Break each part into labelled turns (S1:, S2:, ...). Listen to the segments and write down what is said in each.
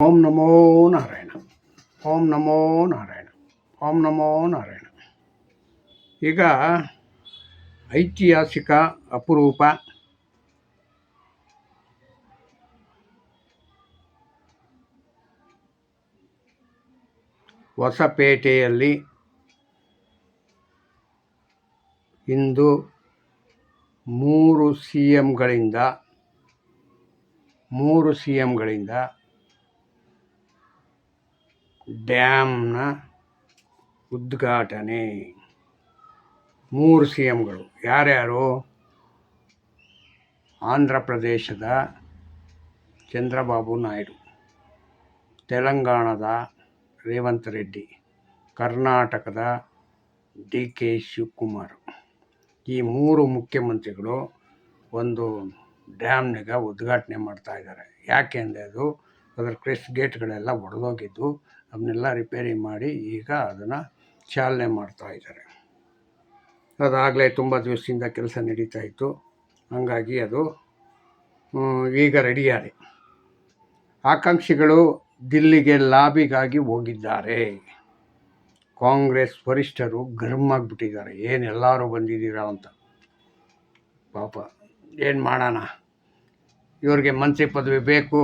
S1: ಓಂ ನಮೋ ನಾರಾಯಣ. ಓಂ ನಮೋ ನಾರಾಯಣ. ಓಂ ನಮೋ ನಾರಾಯಣ. ಈಗ ಐತಿಹಾಸಿಕ ಅಪರೂಪ ಹೊಸಪೇಟೆಯಲ್ಲಿ ಇಂದು 3 ಸಿ ಎಂಗಳಿಂದ ಡ್ಯಾಮ್ನ ಉದ್ಘಾಟನೆ. 3 ಸಿ ಎಂಗಳು ಯಾರ್ಯಾರು? ಆಂಧ್ರ ಪ್ರದೇಶದ ಚಂದ್ರಬಾಬು ನಾಯ್ಡು, ತೆಲಂಗಾಣದ ರೇವಂತ್ ರೆಡ್ಡಿ, ಕರ್ನಾಟಕದ ಡಿ ಕೆ ಶಿವಕುಮಾರ್. ಈ 3 ಮುಖ್ಯಮಂತ್ರಿಗಳು ಒಂದು ಡ್ಯಾಮ್ನಿಗೆ ಉದ್ಘಾಟನೆ ಮಾಡ್ತಾಯಿದ್ದಾರೆ. ಯಾಕೆ ಅಂದರೆ ಅದರ ಕ್ರೆಸ್ಟ್ ಗೇಟ್ಗಳೆಲ್ಲ ಒಡೆದೋಗಿದ್ದು, ಅದನ್ನೆಲ್ಲ ರಿಪೇರಿ ಮಾಡಿ ಈಗ ಅದನ್ನು ಚಾಲನೆ ಮಾಡ್ತಾಯಿದ್ದಾರೆ. ಅದಾಗಲೇ ತುಂಬ ದಿವಸದಿಂದ ಕೆಲಸ ನಡೀತಾ ಇತ್ತು. ಹಾಗಾಗಿ ಅದು ಈಗ ರೆಡಿಯಾಗಿದೆ. ಆಕಾಂಕ್ಷಿಗಳು ದಿಲ್ಲಿಗೆ ಲಾಬಿಗಾಗಿ ಹೋಗಿದ್ದಾರೆ. ಕಾಂಗ್ರೆಸ್ ವರಿಷ್ಠರು ಗರ್ಮಾಗಿಬಿಟ್ಟಿದ್ದಾರೆ. ಏನು ಎಲ್ಲರೂ ಬಂದಿದ್ದೀರಾ ಅಂತ. ಪಾಪ ಏನು ಮಾಡೋಣ, ಇವ್ರಿಗೆ ಮಂತ್ರಿ ಪದವಿ ಬೇಕು.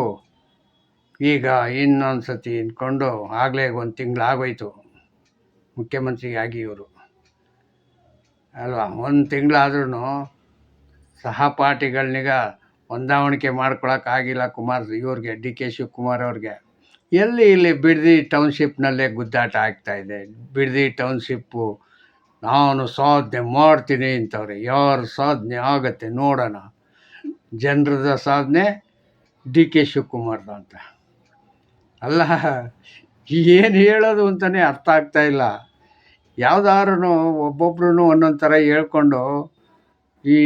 S1: ಈಗ ಇನ್ನೊಂದು ಸತಿ ಅಂದ್ಕೊಂಡು ಆಗಲೇ 1 ತಿಂಗಳು ಆಗೋಯ್ತು ಮುಖ್ಯಮಂತ್ರಿ ಆಗಿ ಇವರು ಅಲ್ವಾ. 1 ತಿಂಗಳಾದ್ರೂ ಸಹಪಾಠಿಗಳನ್ನೀಗ ಹೊಂದಾಣಿಕೆ ಮಾಡ್ಕೊಳಕ್ಕಾಗಿಲ್ಲ ಇವ್ರಿಗೆ, ಡಿ ಕೆ ಶಿವಕುಮಾರ್ ಅವ್ರಿಗೆ. ಇಲ್ಲಿ ಬಿಡದಿ ಟೌನ್ಶಿಪ್ನಲ್ಲೇ ಗುದ್ದಾಟ ಆಗ್ತಾಯಿದೆ. ಬಿಡದಿ ಟೌನ್ಶಿಪ್ಪು ನಾನು ಸಾಧನೆ ಮಾಡ್ತೀನಿ ಅಂತವ್ರೆ. ಯಾರ ಸಾಧನೆ ಆಗತ್ತೆ ನೋಡೋಣ. ಜನರದ ಸಾಧನೆ ಡಿ ಕೆ ಶಿವಕುಮಾರ್ದು ಅಂತ. ಅಲ್ಲ, ಏನು ಹೇಳೋದು ಅಂತಲೇ ಅರ್ಥ ಆಗ್ತಾಯಿಲ್ಲ. ಯಾವುದಾದ್ರೂ ಒಬ್ಬೊಬ್ರು ಒಂದೊಂದು ಥರ ಹೇಳ್ಕೊಂಡು ಈ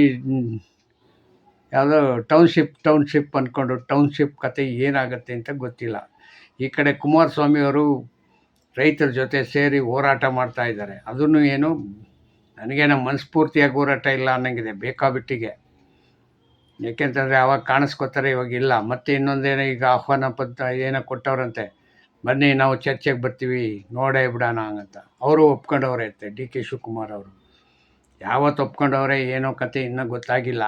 S1: ಯಾವುದೋ ಟೌನ್ಶಿಪ್ ಅಂದ್ಕೊಂಡು ಟೌನ್ಶಿಪ್ ಕತೆ ಏನಾಗುತ್ತೆ ಅಂತ ಗೊತ್ತಿಲ್ಲ. ಈ ಕಡೆ ಕುಮಾರಸ್ವಾಮಿಯವರು ರೈತರ ಜೊತೆ ಸೇರಿ ಹೋರಾಟ ಮಾಡ್ತಾಯಿದ್ದಾರೆ. ಅದನ್ನು ಏನು ನನಗೇನೋ ಮನಸ್ಫೂರ್ತಿಯಾಗಿ ಹೋರಾಟ ಇಲ್ಲ ಅನ್ನಂಗಿದೆ ಬೇಕಾಬಿಟ್ಟಿಗೆ. ಏಕೆಂತಂದರೆ ಆವಾಗ ಕಾಣಿಸ್ಕೋತಾರೆ, ಇವಾಗ ಇಲ್ಲ. ಮತ್ತು ಇನ್ನೊಂದೇನೋ ಈಗ ಆಹ್ವಾನ ಪತ್ರ ಏನೋ ಕೊಟ್ಟವ್ರಂತೆ, ಬನ್ನಿ ನಾವು ಚರ್ಚೆಗೆ ಬರ್ತೀವಿ ನೋಡೇ ಬಿಡೋಣ ಅಂತ. ಅವರು ಒಪ್ಕೊಂಡವ್ರೆ ಅಂತೆ, ಡಿ ಕೆ ಶಿವಕುಮಾರ್ ಅವರು. ಯಾವತ್ತು ಒಪ್ಕೊಂಡವ್ರೆ ಏನೋ ಕತೆ ಇನ್ನೂ ಗೊತ್ತಾಗಿಲ್ಲ.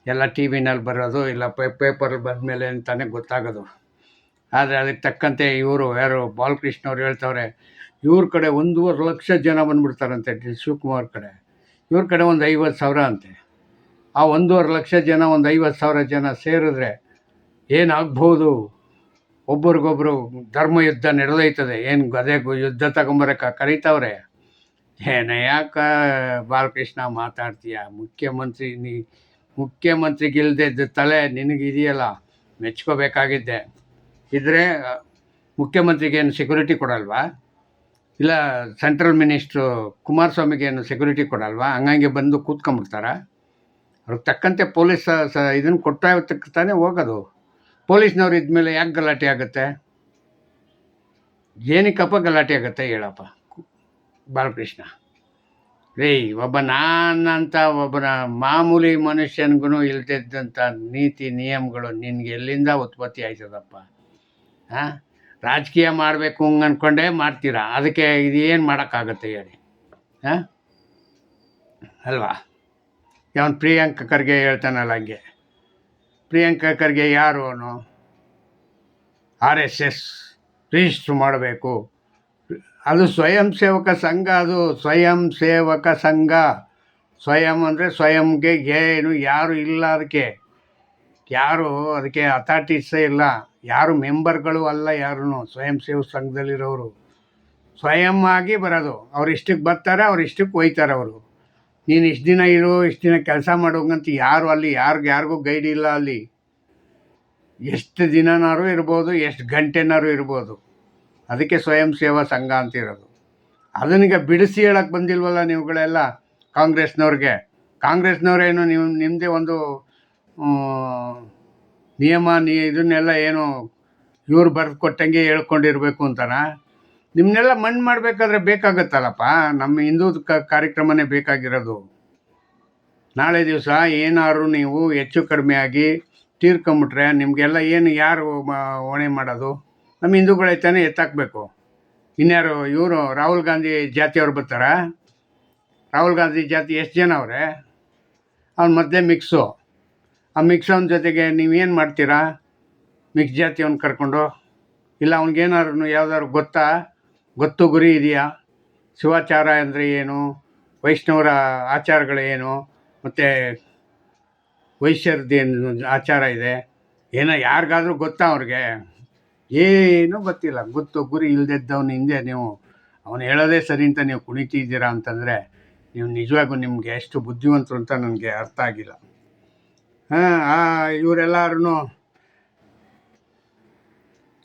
S1: ಎಲ್ಲ ಟಿ ವಿನಲ್ಲಿ ಬರೋದು, ಇಲ್ಲ ಪೇಪರಲ್ಲಿ ಬಂದಮೇಲೆ ಅಂತಾನೆ ಗೊತ್ತಾಗೋದು. ಆದರೆ ಅದಕ್ಕೆ ತಕ್ಕಂತೆ ಇವರು ಯಾರು ಬಾಲಕೃಷ್ಣ ಅವ್ರು ಹೇಳ್ತವ್ರೆ, ಇವ್ರ ಕಡೆ 1.5 ಲಕ್ಷ ಜನ ಬಂದುಬಿಡ್ತಾರಂತೆ ಶಿವಕುಮಾರ್ ಕಡೆ. ಇವ್ರ ಕಡೆ ಒಂದು 50,000 ಅಂತೆ. ಆ 1.5 ಲಕ್ಷ ಜನ, ಒಂದು 50,000 ಜನ ಸೇರಿದ್ರೆ ಏನಾಗ್ಬೋದು? ಒಬ್ರಿಗೊಬ್ರು ಧರ್ಮಯುದ್ಧ ನಡೆದೈತದೆ. ಏನು ಅದೇ ಯುದ್ಧ ತಗೊಂಬರಕ್ಕೆ ಕರೀತಾವ್ರೆ. ಯಾಕೆ ಬಾಲಕೃಷ್ಣ ಮಾತಾಡ್ತೀಯ? ಮುಖ್ಯಮಂತ್ರಿಗಿಲ್ದಿದ್ದ ತಲೆ ನಿನಗಿದೆಯಲ್ಲ, ಮೆಚ್ಕೋಬೇಕಾಗಿದ್ದೆ. ಇದ್ರೆ ಮುಖ್ಯಮಂತ್ರಿಗೇನು ಸೆಕ್ಯೂರಿಟಿ ಕೊಡಲ್ವಾ? ಇಲ್ಲ ಸೆಂಟ್ರಲ್ ಮಿನಿಸ್ಟ್ರು ಕುಮಾರಸ್ವಾಮಿಗೇನು ಸೆಕ್ಯೂರಿಟಿ ಕೊಡಲ್ವಾ? ಹಂಗಂಗೆ ಬಂದು ಕೂತ್ಕೊಂಡ್ಬಿಡ್ತಾರ? ಅವ್ರಿಗೆ ತಕ್ಕಂತೆ ಪೊಲೀಸ್ ಇದನ್ನು ಕೊಟ್ಟಾಗ ತಾನೇ ಹೋಗೋದು. ಪೊಲೀಸ್ನವ್ರು ಇದ್ಮೇಲೆ ಯಾಕೆ ಗಲಾಟೆ ಆಗುತ್ತೆ? ಏನಕ್ಕಪ್ಪ ಗಲಾಟೆ ಆಗುತ್ತೆ ಹೇಳಪ್ಪ ಬಾಲಕೃಷ್ಣ. ನಾನಂತ ಒಬ್ಬನ ಮಾಮೂಲಿ ಮನುಷ್ಯನಿಗೂ ಇಲ್ದಿದ್ದಂಥ ನೀತಿ ನಿಯಮಗಳು ನಿನಗೆ ಎಲ್ಲಿಂದ ಉತ್ಪತ್ತಿ ಆಯ್ತದಪ್ಪ? ರಾಜಕೀಯ ಮಾಡಬೇಕು ಹಂಗೆ ಅಂದ್ಕೊಂಡೇ ಮಾಡ್ತೀರಾ. ಅದಕ್ಕೆ ಇದು ಏನು ಮಾಡೋಕ್ಕಾಗತ್ತೆ ಹೇಳಿ? ಅಲ್ವಾ? ಅವನು ಪ್ರಿಯಾಂಕ ಖರ್ಗೆ ಹೇಳ್ತಾನಲ್ಲ ಹಂಗೆ. ಪ್ರಿಯಾಂಕ ಖರ್ಗೆ ಯಾರು? ಅವನು RSS ರಿಜಿಸ್ಟ್ರ್ ಮಾಡಬೇಕು. ಅದು ಸ್ವಯಂ ಸೇವಕ ಸಂಘ. ಅದು ಸ್ವಯಂ ಸೇವಕ ಸಂಘ. ಸ್ವಯಂ ಅಂದರೆ ಸ್ವಯಂಗೆ ಏನು ಯಾರು ಇಲ್ಲ, ಅದಕ್ಕೆ ಅಥಾರಿಟೀಸೇ ಇಲ್ಲ. ಯಾರು ಮೆಂಬರ್ಗಳು ಅಲ್ಲ, ಯಾರೂ ಸ್ವಯಂ ಸೇವಕ ಸಂಘದಲ್ಲಿರೋರು ಸ್ವಯಂ ಆಗಿ ಬರೋದು. ಅವ್ರು ಇಷ್ಟಕ್ಕೆ ಬರ್ತಾರೆ, ಅವ್ರು ಇಷ್ಟಕ್ಕೆ ಹೋಯ್ತಾರೆ. ಅವರು ನೀನು ಇಷ್ಟು ದಿನ ಇರು, ಇಷ್ಟು ದಿನ ಕೆಲಸ ಮಾಡೋಂಗಂತ ಯಾರು ಅಲ್ಲಿ ಯಾರಿಗೂ ಗೈಡ್ ಇಲ್ಲ. ಅಲ್ಲಿ ಎಷ್ಟು ದಿನನಾರು ಇರ್ಬೋದು, ಎಷ್ಟು ಗಂಟೆನಾರು ಇರ್ಬೋದು. ಅದಕ್ಕೆ ಸ್ವಯಂ ಸೇವಾ ಸಂಘ ಅಂತಿರೋದು. ಅದನ್ನೀಗ ಬಿಡಿಸಿ ಹೇಳಕ್ಕೆ ಬಂದಿಲ್ವಲ್ಲ ನೀವುಗಳೆಲ್ಲ ಕಾಂಗ್ರೆಸ್ನವ್ರೇನು ನಿಮ್ಮದೇ ಒಂದು ನಿಯಮ ಇದನ್ನೆಲ್ಲ ಏನು ಇವ್ರು ಬರೆದು ಕೊಟ್ಟಂಗೆ ಹೇಳ್ಕೊಂಡಿರ್ಬೇಕು ಅಂತನಾ? ನಿಮ್ಮನ್ನೆಲ್ಲ ಮಣ್ಣು ಮಾಡಬೇಕಾದ್ರೆ ಬೇಕಾಗತ್ತಲ್ಲಪ್ಪ. ನಮ್ಮ ಹಿಂದೂ ಕಾರ್ಯಕ್ರಮನೇ ಬೇಕಾಗಿರೋದು. ನಾಳೆ ದಿವಸ ಏನಾದ್ರು ನೀವು ಹೆಚ್ಚು ಕಡಿಮೆ ಆಗಿ ತೀರ್ಕೊಂಬಿಟ್ರೆ ನಿಮಗೆಲ್ಲ ಏನು ಯಾರು ಹೊಣೆ ಮಾಡೋದು? ನಮ್ಮ ಹಿಂದೂಗಳೇ ತಾನೇ ಎತ್ತಾಕಬೇಕು. ಇನ್ಯಾರು ಇವರು ರಾಹುಲ್ ಗಾಂಧಿ ಜಾತಿಯವ್ರು ಬರ್ತಾರಾ? ರಾಹುಲ್ ಗಾಂಧಿ ಜಾತಿ ಎಷ್ಟು ಜನ ಅವರೇ? ಅವ್ನು ಮೊದಲೇ ಮಿಕ್ಸು. ಆ ಮಿಕ್ಸವನ ಜೊತೆಗೆ ನೀವೇನು ಮಾಡ್ತೀರಾ? ಮಿಕ್ಸ್ ಜಾತಿಯವ್ನು ಕರ್ಕೊಂಡು? ಇಲ್ಲ ಅವ್ನಿಗೇನಾದ್ರು ಯಾವ್ದಾದ್ರು ಗೊತ್ತು ಗುರಿ ಇದೆಯಾ? ಶಿವಾಚಾರ ಅಂದರೆ ಏನು, ವೈಷ್ಣವರ ಆಚಾರಗಳೇನು, ಮತ್ತು ವೈಶ್ಯರದ್ದೇನು ಆಚಾರ ಇದೆ, ಏನೋ ಯಾರಿಗಾದ್ರೂ ಗೊತ್ತಾ ಅವ್ರಿಗೆ? ಏನೂ ಗೊತ್ತಿಲ್ಲ. ಗೊತ್ತು ಗುರಿ ಇಲ್ಲದಿದ್ದವನ ಹಿಂದೆ ನೀವು ಅವನು ಹೇಳೋದೇ ಸರಿ ಅಂತ ನೀವು ಕುಣಿತಿದ್ದೀರಾ ಅಂತಂದರೆ ನೀವು ನಿಜವಾಗೂ ನಿಮಗೆ ಎಷ್ಟು ಬುದ್ಧಿವಂತರು ಅಂತ ನನಗೆ ಅರ್ಥ ಆಗಿಲ್ಲ. ಇವರೆಲ್ಲರೂ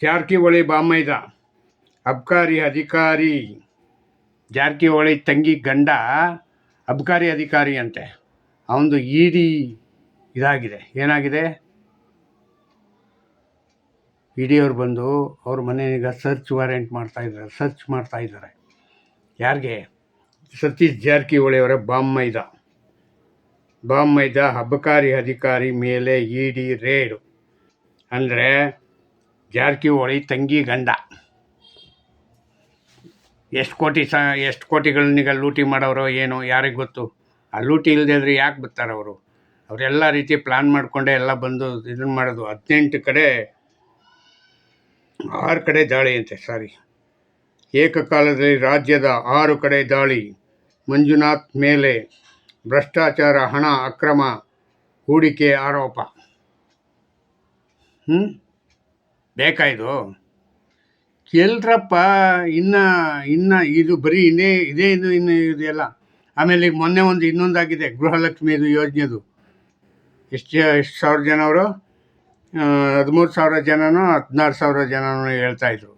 S1: ಜಾರಕಿಹೊಳಿ ಬಾಮೈದ ಅಬ್ಕಾರಿ ಅಧಿಕಾರಿ, ಜಾರಕಿಹೊಳಿ ತಂಗಿ ಗಂಡ ಅಬ್ಕಾರಿ ಅಧಿಕಾರಿ ಅಂತೆ. ಅವನದು ಇಡಿ ಇದಾಗಿದೆ. ಏನಾಗಿದೆ? ಇಡಿಯವ್ರು ಬಂದು ಅವ್ರ ಮನೆಯೀಗ ಸರ್ಚ್ ವಾರೆಂಟ್ ಸರ್ಚ್ ಮಾಡ್ತಾ ಇದ್ದಾರೆ. ಯಾರಿಗೆ? ಸತೀಶ್ ಜಾರಕಿಹೊಳಿಯವರ ಬಾಮೈದ ಅಬಕಾರಿ ಅಧಿಕಾರಿ ಮೇಲೆ ಇಡಿ ರೇಡು. ಅಂದರೆ ಜಾರಕಿಹೊಳಿ ತಂಗಿ ಗಂಡ ಎಷ್ಟು ಕೋಟಿಗಳನ್ನೀಗ ಲೂಟಿ ಮಾಡೋರೋ ಏನೋ ಯಾರಿಗೆ ಗೊತ್ತು. ಆ ಲೂಟಿ ಇಲ್ಲದೆ ಇದ್ರೆ ಯಾಕೆ ಬರ್ತಾರೆ ಅವರು? ಅವರೆಲ್ಲ ರೀತಿ ಪ್ಲ್ಯಾನ್ ಮಾಡಿಕೊಂಡೆ ಎಲ್ಲ ಬಂದು ಇದನ್ನು ಮಾಡೋದು. 18 ಕಡೆ 6 ಕಡೆ ದಾಳಿ ಅಂತೆ. ಏಕಕಾಲದಲ್ಲಿ ರಾಜ್ಯದ 6 ಕಡೆ ದಾಳಿ. ಮಂಜುನಾಥ್ ಮೇಲೆ ಭ್ರಷ್ಟಾಚಾರ, ಹಣ ಅಕ್ರಮ, ಹೂಡಿಕೆ ಆರೋಪ. ಬೇಕಾಯ್ದು ಎಲ್ರಪ್ಪ? ಇನ್ನು ಇದು ಬರೀ ಇನ್ನು ಇದೆಯಲ್ಲ. ಆಮೇಲೆ ಈಗ ಮೊನ್ನೆ ಇನ್ನೊಂದಾಗಿದೆ, ಗೃಹಲಕ್ಷ್ಮಿದು ಯೋಜನೆದು. ಎಷ್ಟು ಸಾವಿರ ಜನ ಅವರು? 13,000 ಜನನೋ 16,000 ಜನನೋ ಹೇಳ್ತಾಯಿದ್ರು.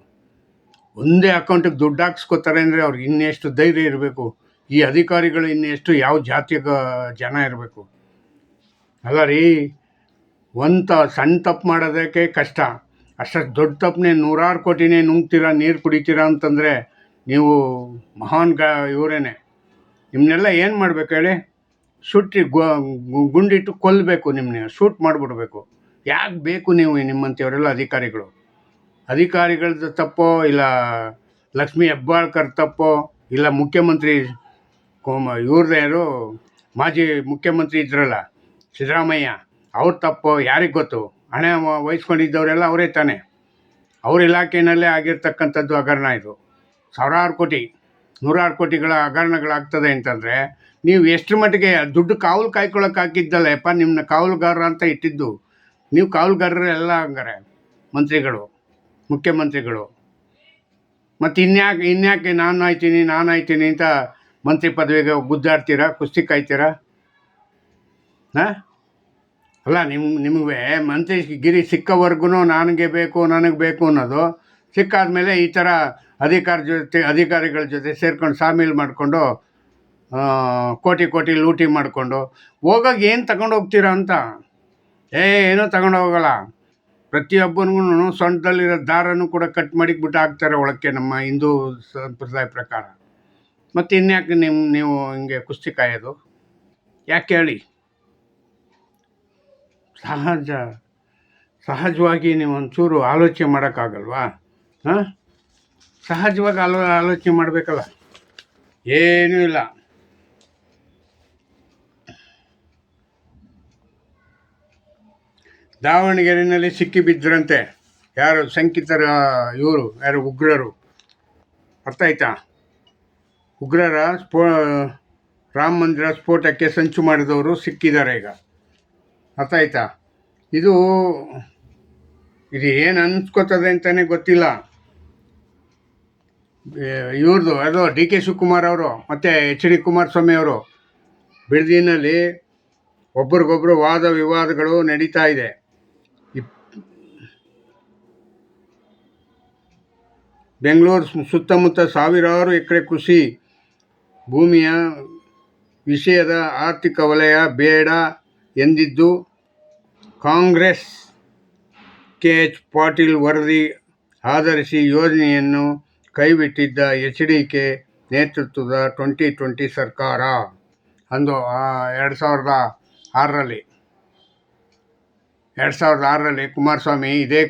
S1: ಒಂದೇ ಅಕೌಂಟಿಗೆ ದುಡ್ಡು ಹಾಕ್ಸ್ಕೊತಾರೆ ಅಂದರೆ ಅವ್ರಿಗೆ ಇನ್ನೆಷ್ಟು ಧೈರ್ಯ ಇರಬೇಕು? ಈ ಅಧಿಕಾರಿಗಳು ಇನ್ನೆಷ್ಟು ಯಾವ ಜಾತಿಯ ಜನ ಇರಬೇಕು? ಅಲ್ಲ ರೀ, ಸಣ್ಣ ತಪ್ಪು ಮಾಡೋದಕ್ಕೆ ಕಷ್ಟ. ಅಷ್ಟಷ್ಟು ದೊಡ್ಡ ತಪ್ಪನ್ನೇ 100 ಕೋಟಿನೇ ನುಂಗ್ತೀರಾ, ನೀರು ಕುಡಿತೀರಾ ಅಂತಂದರೆ ನೀವು ಮಹಾನ್ ಇವರೇನೆ. ನಿಮ್ಮನ್ನೆಲ್ಲ ಏನು ಮಾಡಬೇಕು ಹೇಳಿ? ಗುಂಡಿಟ್ಟು ಕೊಲ್ಲಬೇಕು, ನಿಮ್ಮನ್ನ ಶೂಟ್ ಮಾಡಿಬಿಡ್ಬೇಕು. ಯಾಕೆ ಬೇಕು ನೀವು ನಿಮ್ಮಂಥವರೆಲ್ಲ ಅಧಿಕಾರಿಗಳದ್ದು ತಪ್ಪೋ, ಇಲ್ಲ ಲಕ್ಷ್ಮೀ ಹೆಬ್ಬಾಳ್ಕರ್ ತಪ್ಪೋ, ಇಲ್ಲ ಮುಖ್ಯಮಂತ್ರಿ ಇವ್ರದ್ದು ಮಾಜಿ ಮುಖ್ಯಮಂತ್ರಿ ಇದ್ರಲ್ಲ ಸಿದ್ದರಾಮಯ್ಯ ಅವ್ರ ತಪ್ಪೋ, ಯಾರಿಗೆ ಗೊತ್ತು? ಹಣ ವಹಿಸ್ಕೊಂಡಿದ್ದವರೆಲ್ಲ ಅವರೇ ತಾನೆ. ಅವ್ರ ಇಲಾಖೆಯಲ್ಲೇ ಆಗಿರ್ತಕ್ಕಂಥದ್ದು ಹಗರಣ. ಇದು 100 ಕೋಟಿಗಳ ಹಗರಣಗಳಾಗ್ತದೆ ಅಂತಂದರೆ ನೀವು ಎಷ್ಟು ಮಟ್ಟಿಗೆ ದುಡ್ಡು ಕಾವಲು ಕಾಯ್ಕೊಳ್ಳೋಕೆ ಹಾಕಿದ್ದಲ್ಲಪ್ಪ, ನಿಮ್ಮನ್ನ ಕಾವಲುಗಾರರ ಅಂತ ಇಟ್ಟಿದ್ದು. ನೀವು ಕಾವಲುಗಾರರು ಎಲ್ಲ ಹಂಗಾರೆ ಮಂತ್ರಿಗಳು, ಮುಖ್ಯಮಂತ್ರಿಗಳು. ಮತ್ತು ಇನ್ಯಾಕೆ ನಾನು ಆಯ್ತೀನಿ ಅಂತ ಮಂತ್ರಿ ಪದವಿಗೆ ಗುದ್ದಾಡ್ತೀರಾ, ಕುಸ್ತಿ ಕಾಯ್ತೀರಾ? ಅಲ್ಲ, ನಿಮಗೆ ಮಂತ್ರಿ ಗಿರಿ ಸಿಕ್ಕವರೆಗೂ ನನಗೆ ಬೇಕು ಅನ್ನೋದು. ಸಿಕ್ಕಾದ್ಮೇಲೆ ಈ ಥರ ಅಧಿಕಾರಿಗಳ ಜೊತೆ ಸೇರ್ಕೊಂಡು ಸಾಮೀಲು ಮಾಡಿಕೊಂಡು ಕೋಟಿ ಲೂಟಿ ಮಾಡಿಕೊಂಡು ಹೋಗಾಗ ಏನು ತಗೊಂಡು ಹೋಗ್ತೀರಾ ಅಂತ? ಏನೂ ತಗೊಂಡು ಹೋಗಲ್ಲ. ಪ್ರತಿಯೊಬ್ಬನಿಗೂ ಸೊಂಟದಲ್ಲಿರೋ ದಾರನೂ ಕೂಡ ಕಟ್ ಮಾಡಿಬಿಟ್ಟು ಹಾಕ್ತಾರೆ ಒಳಕ್ಕೆ, ನಮ್ಮ ಹಿಂದೂ ಸಂಪ್ರದಾಯ ಪ್ರಕಾರ. ಮತ್ತು ಇನ್ಯಾಕೆ ನೀವು ಹಿಂಗೆ ಕುಸ್ತಿ ಕಾಯೋದು? ಯಾಕೆ ಹೇಳಿ? ಸಹಜವಾಗಿ ನೀವು ಒಂಚೂರು ಆಲೋಚನೆ ಮಾಡೋಕ್ಕಾಗಲ್ವಾ? ಸಹಜವಾಗಿ ಆಲೋಚನೆ ಮಾಡಬೇಕಲ್ಲ. ಏನೂ ಇಲ್ಲ. ದಾವಣಗೆರೆಯಲ್ಲಿ ಸಿಕ್ಕಿಬಿದ್ದರಂತೆ ಯಾರು ಶಂಕಿತರ, ಯಾರು ಉಗ್ರರು. ಅರ್ಥ ಆಯ್ತಾ? ಉಗ್ರರ ರಾಮ ಮಂದಿರ ಸ್ಫೋಟಕ್ಕೆ ಸಂಚು ಮಾಡಿದವರು ಸಿಕ್ಕಿದ್ದಾರೆ ಈಗ. ಅರ್ಥ ಆಯ್ತಾ? ಇದು ಏನು ಅನ್ಸ್ಕೋತದೆ ಅಂತಲೇ ಗೊತ್ತಿಲ್ಲ. ಇವ್ರದ್ದು ಅದು DK ಶಿವಕುಮಾರ್ ಅವರು ಮತ್ತು HD ಕುಮಾರಸ್ವಾಮಿ ಅವರು ಬಿಡದಿನಲ್ಲಿ ಒಬ್ರಿಗೊಬ್ರು ವಾದ ವಿವಾದಗಳು ನಡೀತಾ ಇದೆ. ಬೆಂಗಳೂರು ಸುತ್ತಮುತ್ತ ಸಾವಿರಾರು ಎಕರೆ ಕೃಷಿ ಭೂಮಿಯ ವಿಷಯದ ಆರ್ಥಿಕ ವಲಯ ಬೇಡ ಎಂದಿದ್ದು ಕಾಂಗ್ರೆಸ್ KH ಪಾಟೀಲ್ ವರದಿ ಆಧರಿಸಿ ಯೋಜನೆಯನ್ನು ಕೈಬಿಟ್ಟಿದ್ದ HDK ನೇತೃತ್ವದ 2020 ಸರ್ಕಾರ. ಅಂದು 2006ರಲ್ಲಿ 2006ರಲ್ಲಿ ಕುಮಾರಸ್ವಾಮಿ ಇದೇ